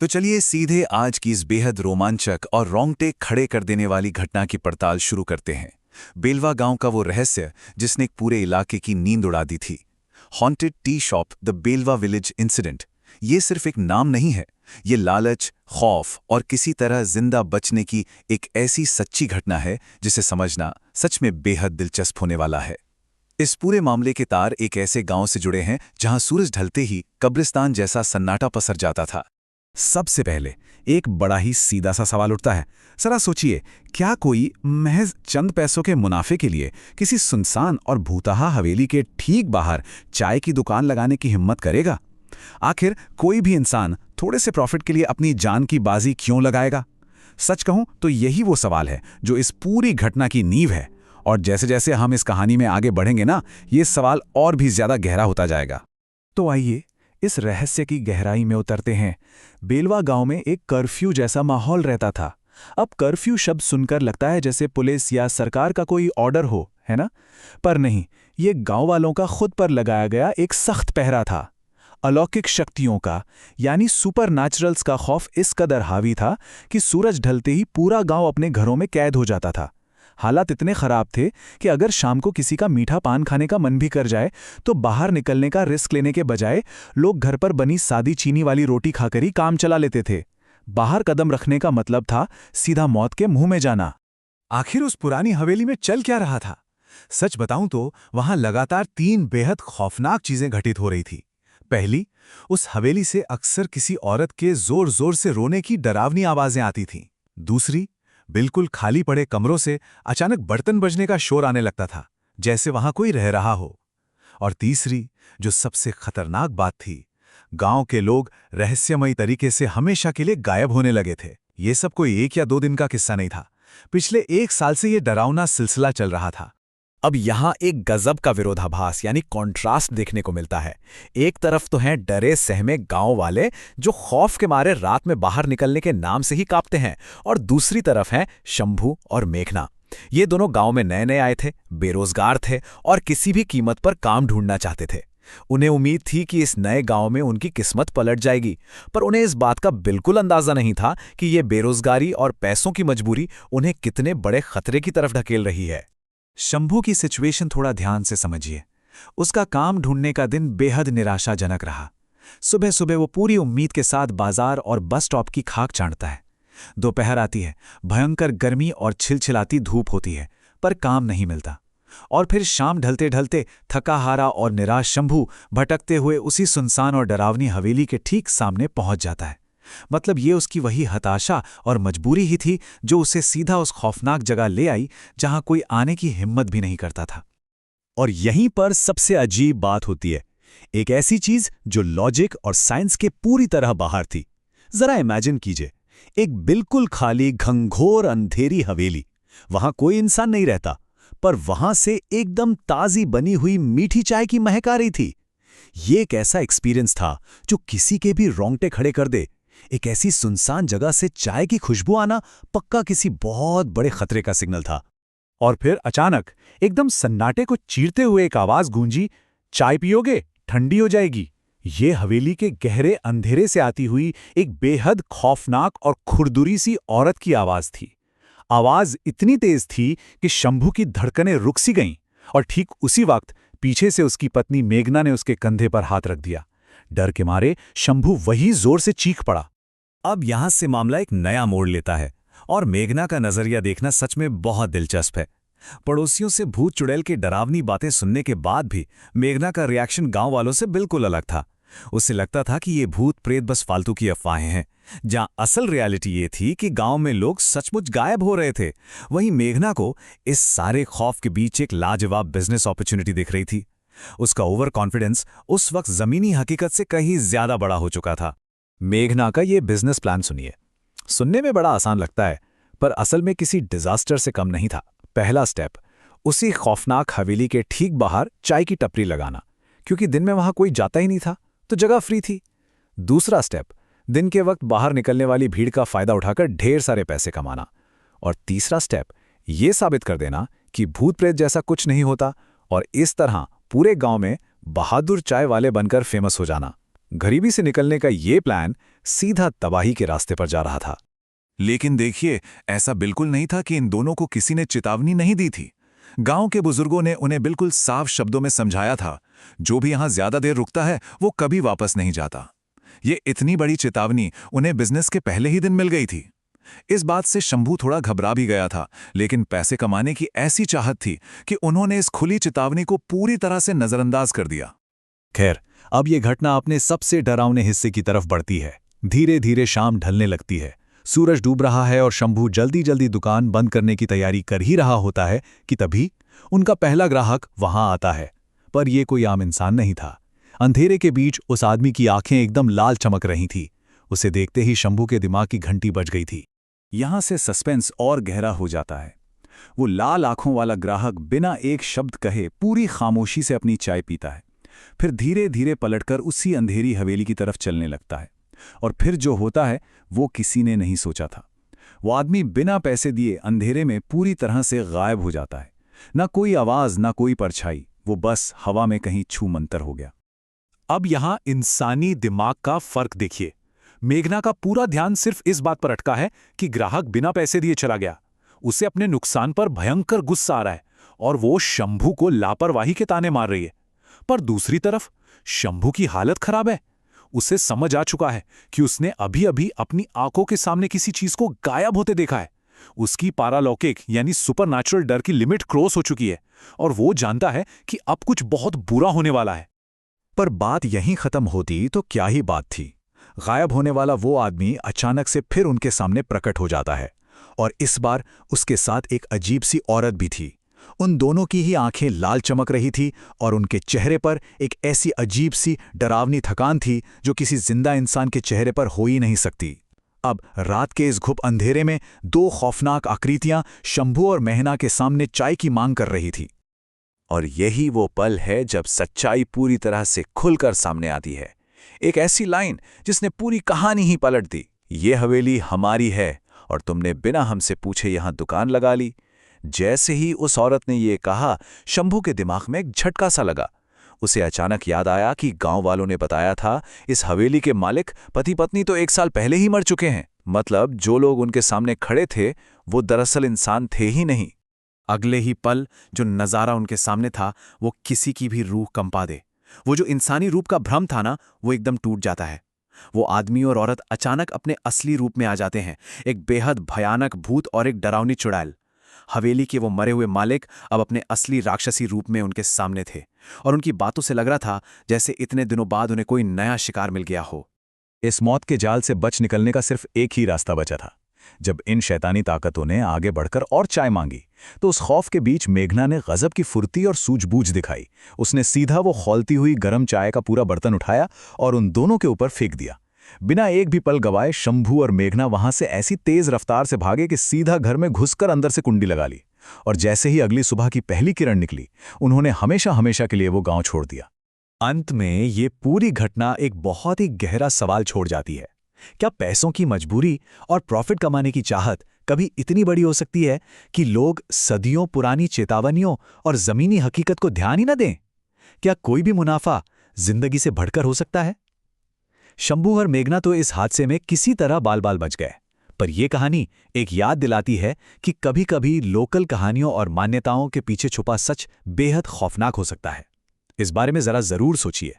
तो चलिए सीधे आज की इस बेहद रोमांचक और रोंगटे खड़े कर देने वाली घटना की पड़ताल शुरू करते हैं। बेलवा गांव का वो रहस्य जिसने एक पूरे इलाके की नींद उड़ा दी थी। Haunted tea shop the Belwa village incident. ये सिर्फ एक नाम नहीं है, ये लालच, खौफ और किसी तरह जिंदा बचने की एक ऐसी सच्ची घटना है जिसे समझना सच में बेहद दिलचस्प होने वाला है। इस पूरे मामले के तार एक ऐसे गांव से जुड़े हैं जहां सूरज ढलते ही कब्रिस्तान जैसा सन्नाटा पसर जाता था। सबसे पहले एक बड़ा ही सीधा सा सवाल उठता है। जरा सोचिए, क्या कोई महज चंद पैसों के मुनाफे के लिए किसी सुनसान और भूतहा हवेली के ठीक बाहर चाय की दुकान लगाने की हिम्मत करेगा? आखिर कोई भी इंसान थोड़े से प्रॉफिट के लिए अपनी जान की बाजी क्यों लगाएगा? सच कहूं तो यही वो सवाल है जो इस पूरी घटना की नींव है। और जैसे जैसे हम इस कहानी में आगे बढ़ेंगे ना, ये सवाल और भी ज्यादा गहरा होता जाएगा। तो आइए इस रहस्य की गहराई में उतरते हैं। बेलवा गांव में एक कर्फ्यू जैसा माहौल रहता था। अब कर्फ्यू शब्द सुनकर लगता है जैसे पुलिस या सरकार का कोई ऑर्डर हो, है ना? पर नहीं, ये गांव वालों का खुद पर लगाया गया एक सख्त पहरा था। अलौकिक शक्तियों का यानी सुपरनैचुरल्स का खौफ इस कदर हावी था कि सूरज ढलते ही पूरा गांव अपने घरों में कैद हो जाता था। हालात इतने खराब थे कि अगर शाम को किसी का मीठा पान खाने का मन भी कर जाए तो बाहर निकलने का रिस्क लेने के बजाय लोग घर पर बनी सादी चीनी वाली रोटी खाकर ही काम चला लेते थे। बाहर कदम रखने का मतलब था सीधा मौत के मुंह में जाना। आखिर उस पुरानी हवेली में चल क्या रहा था? सच बताऊं तो वहां लगातार 3 बेहद खौफनाक चीजें घटित हो रही थी। पहली, उस हवेली से अक्सर किसी औरत के जोर जोर से रोने की डरावनी आवाजें आती थीं। दूसरी, बिल्कुल खाली पड़े कमरों से अचानक बर्तन बजने का शोर आने लगता था, जैसे वहां कोई रह रहा हो। और तीसरी, जो सबसे खतरनाक बात थी, गांव के लोग रहस्यमयी तरीके से हमेशा के लिए गायब होने लगे थे। ये सब कोई 1 या 2 दिन का किस्सा नहीं था। पिछले 1 साल से ये डरावना सिलसिला चल रहा था। अब यहां एक गजब का विरोधाभास यानी कॉन्ट्रास्ट देखने को मिलता है। एक तरफ तो हैं डरे सहमे गांव वाले जो खौफ के मारे रात में बाहर निकलने के नाम से ही कांपते हैं, और दूसरी तरफ हैं शंभू और मेघना। ये दोनों गांव में नए नए आए थे, बेरोजगार थे और किसी भी कीमत पर काम ढूंढना चाहते थे। उन्हें उम्मीद थी कि इस नए गांव में उनकी किस्मत पलट जाएगी, पर उन्हें इस बात का बिल्कुल अंदाजा नहीं था कि ये बेरोजगारी और पैसों की मजबूरी उन्हें कितने बड़े खतरे की तरफ ढकेल रही है। शंभू की सिचुएशन थोड़ा ध्यान से समझिए। उसका काम ढूंढने का दिन बेहद निराशाजनक रहा। सुबह सुबह वो पूरी उम्मीद के साथ बाजार और बस स्टॉप की खाक चाटता है। दोपहर आती है, भयंकर गर्मी और छिलछिलाती धूप होती है, पर काम नहीं मिलता। और फिर शाम ढलते ढलते थका हारा और निराश शंभू भटकते हुए उसी सुनसान और डरावनी हवेली के ठीक सामने पहुंच जाता है। मतलब ये उसकी वही हताशा और मजबूरी ही थी जो उसे सीधा उस खौफनाक जगह ले आई जहां कोई आने की हिम्मत भी नहीं करता था। और यहीं पर सबसे अजीब बात होती है, एक ऐसी चीज जो लॉजिक और साइंस के पूरी तरह बाहर थी। जरा इमेजिन कीजिए, एक बिल्कुल खाली घंघोर अंधेरी हवेली, वहां कोई इंसान नहीं रहता, पर वहां से एकदम ताजी बनी हुई मीठी चाय की महक आ रही थी। ये एक ऐसा एक्सपीरियंस था जो किसी के भी रोंगटे खड़े कर दे। एक ऐसी सुनसान जगह से चाय की खुशबू आना पक्का किसी बहुत बड़े खतरे का सिग्नल था। और फिर अचानक एकदम सन्नाटे को चीरते हुए एक आवाज गूंजी, चाय पियोगे? ठंडी हो जाएगी। ये हवेली के गहरे अंधेरे से आती हुई एक बेहद खौफनाक और खुरदुरी सी औरत की आवाज थी। आवाज इतनी तेज थी कि शंभू की धड़कनें रुक सी गईं, और ठीक उसी वक्त पीछे से उसकी पत्नी मेघना ने उसके कंधे पर हाथ रख दिया। डर के मारे शंभू वही जोर से चीख पड़ा। अब यहां से मामला एक नया मोड़ लेता है, और मेघना का नजरिया देखना सच में बहुत दिलचस्प है। पड़ोसियों से भूत चुड़ैल की डरावनी बातें सुनने के बाद भी मेघना का रिएक्शन गांव वालों से बिल्कुल अलग था। उसे लगता था कि ये भूत प्रेत बस फालतू की अफवाहें हैं, जहां असल रियलिटी ये थी कि गांव में लोग सचमुच गायब हो रहे थे। वहीं मेघना को इस सारे खौफ के बीच एक लाजवाब बिजनेस अपॉर्चुनिटी दिख रही थी। उसका ओवर कॉन्फिडेंस उस वक्त जमीनी हकीकत से कहीं ज्यादा बड़ा हो चुका था। मेघना का ये बिजनेस प्लान सुनिए। सुनने में बड़ा आसान लगता है, पर असल में किसी डिजास्टर से कम नहीं था। पहला स्टेप, उसी खौफनाक हवेली के ठीक बाहर चाय की टपरी लगाना, क्योंकि दिन में वहां कोई जाता ही नहीं था तो जगह फ्री थी। दूसरा स्टेप, दिन के वक्त बाहर निकलने वाली भीड़ का फायदा उठाकर ढेर सारे पैसे कमाना। और तीसरा स्टेप, ये साबित कर देना कि भूत प्रेत जैसा कुछ नहीं होता, और इस तरह पूरे गांव में बहादुर चाय वाले बनकर फेमस हो जाना। गरीबी से निकलने का ये प्लान सीधा तबाही के रास्ते पर जा रहा था। लेकिन देखिए, ऐसा बिल्कुल नहीं था कि इन दोनों को किसी ने चेतावनी नहीं दी थी। गांव के बुजुर्गों ने उन्हें बिल्कुल साफ शब्दों में समझाया था, जो भी यहां ज्यादा देर रुकता है वो कभी वापस नहीं जाता। ये इतनी बड़ी चेतावनी उन्हें बिजनेस के पहले ही दिन मिल गई थी। इस बात से शंभू थोड़ा घबरा भी गया था, लेकिन पैसे कमाने की ऐसी चाहत थी कि उन्होंने इस खुली चेतावनी को पूरी तरह से नजरअंदाज कर दिया। खैर, अब ये घटना अपने सबसे डरावने हिस्से की तरफ बढ़ती है। धीरे धीरे शाम ढलने लगती है, सूरज डूब रहा है और शंभू जल्दी जल्दी दुकान बंद करने की तैयारी कर ही रहा होता है कि तभी उनका पहला ग्राहक वहां आता है। पर यह कोई आम इंसान नहीं था। अंधेरे के बीच उस आदमी की आंखें एकदम लाल चमक रही थी। उसे देखते ही शंभू के दिमाग की घंटी बज गई थी। यहां से सस्पेंस और गहरा हो जाता है। वो लाल आंखों वाला ग्राहक बिना एक शब्द कहे पूरी खामोशी से अपनी चाय पीता है, फिर धीरे धीरे पलटकर उसी अंधेरी हवेली की तरफ चलने लगता है। और फिर जो होता है वो किसी ने नहीं सोचा था। वो आदमी बिना पैसे दिए अंधेरे में पूरी तरह से गायब हो जाता है। ना कोई आवाज, ना कोई परछाई, वो बस हवा में कहीं छू मंतर हो गया। अब यहां इंसानी दिमाग का फर्क देखिए। मेघना का पूरा ध्यान सिर्फ इस बात पर अटका है कि ग्राहक बिना पैसे दिए चला गया। उसे अपने नुकसान पर भयंकर गुस्सा आ रहा है और वो शंभू को लापरवाही के ताने मार रही है। पर दूसरी तरफ शंभू की हालत खराब है। उसे समझ आ चुका है कि उसने अभी अभी अपनी आंखों के सामने किसी चीज को गायब होते देखा है। उसकी पारालौकिक यानी सुपरनैचुरल डर की लिमिट क्रॉस हो चुकी है और वो जानता है कि अब कुछ बहुत बुरा होने वाला है। पर बात यहीं खत्म होती तो क्या ही बात थी। गायब होने वाला वो आदमी अचानक से फिर उनके सामने प्रकट हो जाता है, और इस बार उसके साथ एक अजीब सी औरत भी थी। उन दोनों की ही आंखें लाल चमक रही थी और उनके चेहरे पर एक ऐसी अजीब सी डरावनी थकान थी जो किसी जिंदा इंसान के चेहरे पर हो ही नहीं सकती। अब रात के इस घुप अंधेरे में दो खौफनाक आकृतियां शंभू और मेहना के सामने चाय की मांग कर रही थी। और यही वो पल है जब सच्चाई पूरी तरह से खुलकर सामने आती है। एक ऐसी लाइन जिसने पूरी कहानी ही पलट दी। ये हवेली हमारी है और तुमने बिना हमसे पूछे यहां दुकान लगा ली। जैसे ही उस औरत ने ये कहा, शंभू के दिमाग में एक झटका सा लगा। उसे अचानक याद आया कि गांव वालों ने बताया था इस हवेली के मालिक पति पत्नी तो 1 साल पहले ही मर चुके हैं। मतलब जो लोग उनके सामने खड़े थे वो दरअसल इंसान थे ही नहीं। अगले ही पल जो नज़ारा उनके सामने था वो किसी की भी रूह कंपा दे। वो जो इंसानी रूप का भ्रम था ना, वो एकदम टूट जाता है। वो आदमी और औरत अचानक अपने असली रूप में आ जाते हैं, एक बेहद भयानक भूत और एक डरावनी चुड़ैल। हवेली के वो मरे हुए मालिक अब अपने असली राक्षसी रूप में उनके सामने थे और उनकी बातों से लग रहा था जैसे इतने दिनों बाद उन्हें कोई नया शिकार मिल गया हो। इस मौत के जाल से बच निकलने का सिर्फ एक ही रास्ता बचा था। जब इन शैतानी ताकतों ने आगे बढ़कर और चाय मांगी तो उस खौफ के बीच मेघना ने गजब की फुर्ती और सूझबूझ दिखाई। उसने सीधा वो खौलती हुई गर्म चाय का पूरा बर्तन उठाया और उन दोनों के ऊपर फेंक दिया। बिना एक भी पल गवाए शंभू और मेघना वहां से ऐसी तेज रफ्तार से भागे कि सीधा घर में घुसकर अंदर से कुंडी लगा ली। और जैसे ही अगली सुबह की पहली किरण निकली, उन्होंने हमेशा हमेशा के लिए वो गांव छोड़ दिया। अंत में ये पूरी घटना एक बहुत ही गहरा सवाल छोड़ जाती है। क्या पैसों की मजबूरी और प्रॉफिट कमाने की चाहत कभी इतनी बड़ी हो सकती है कि लोग सदियों पुरानी चेतावनियों और जमीनी हकीकत को ध्यान ही न दें? क्या कोई भी मुनाफा जिंदगी से बढ़कर हो सकता है? शंभू और मेघना तो इस हादसे में किसी तरह बाल बाल बच गए, पर यह कहानी एक याद दिलाती है कि कभी-कभी लोकल कहानियों और मान्यताओं के पीछे छुपा सच बेहद खौफनाक हो सकता है। इस बारे में जरा जरूर सोचिए।